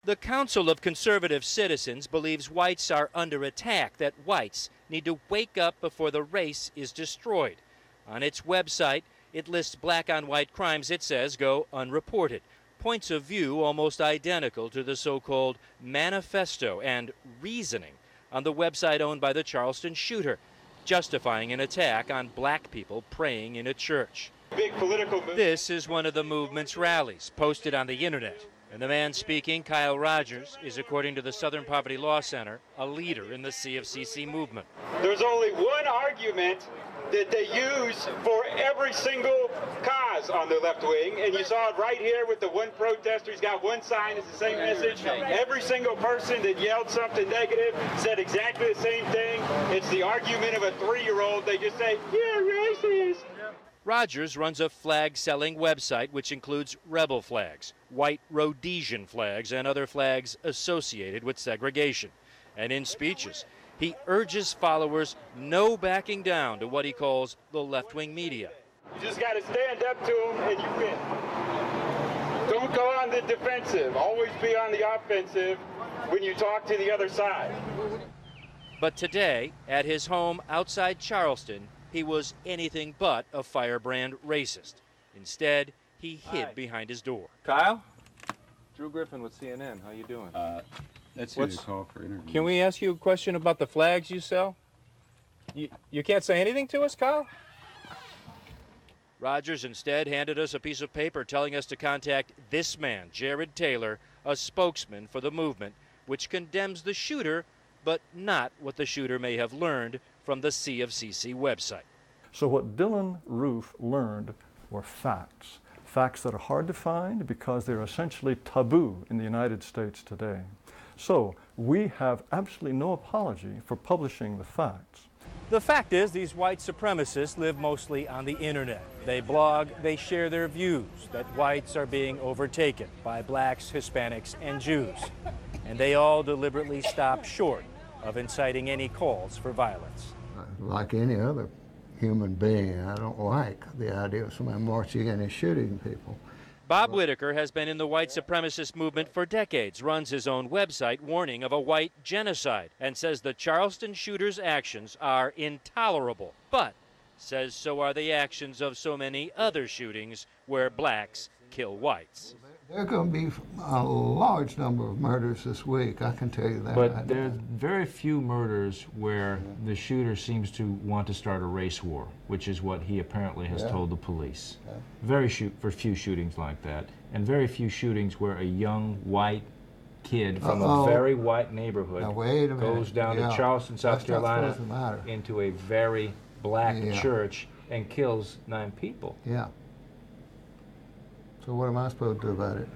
The Council of Conservative Citizens believes whites are under attack, that whites need to wake up before the race is destroyed. On its website, it lists black-on-white crimes it says go unreported. Points of view almost identical to the so-called manifesto and reasoning on the website owned by the Charleston shooter, justifying an attack on black people praying in a church. Big political movement. This is one of the movement's rallies posted on the internet. And the man speaking, Kyle Rogers, is, according to the Southern Poverty Law Center, a leader in the CFCC movement. There's only one argument that they use for every single cause on the left wing, and you saw it right here with the one protester. He's got one sign, it's the same message. Every single person that yelled something negative said exactly the same thing. It's the argument of a 3-year-old. They just say, "You're racist." Rogers runs a flag-selling website which includes rebel flags, white Rhodesian flags, and other flags associated with segregation. And in speeches, he urges followers no backing down to what he calls the left-wing media. You just got to stand up to them and you win. Don't go on the defensive. Always be on the offensive when you talk to the other side. But today, at his home outside Charleston, he was anything but a firebrand racist. Instead, he hid behind his door. Kyle? Drew Griffin with CNN. How you doing? That's who you call for interviews. Can we ask you a question about the flags you sell? You can't say anything to us, Kyle? Rogers instead handed us a piece of paper telling us to contact this man, Jared Taylor, a spokesman for the movement, which condemns the shooter, but not what the shooter may have learned from the CFCC website. So what Dylan Roof learned were facts. Facts that are hard to find because they're essentially taboo in the United States today. So we have absolutely no apology for publishing the facts. The fact is, these white supremacists live mostly on the internet. They blog, they share their views that whites are being overtaken by blacks, Hispanics, and Jews. And they all deliberately stop short of inciting any calls for violence. Like any other human being, I don't like the idea of somebody marching in and shooting people. Bob Whitaker has been in the white supremacist movement for decades, runs his own website warning of a white genocide, and says the Charleston shooter's actions are intolerable, but says so are the actions of so many other shootings where blacks kill whites. There are going to be a large number of murders this week, I can tell you that. But there's very few murders where the shooter seems to want to start a race war, which is what he apparently has told the police. Very few shootings like that, and very few shootings where a young white kid from a very white neighborhood goes down to Charleston, South Carolina, into a very black church and kills 9 people. Yeah. So what am I supposed to do about it?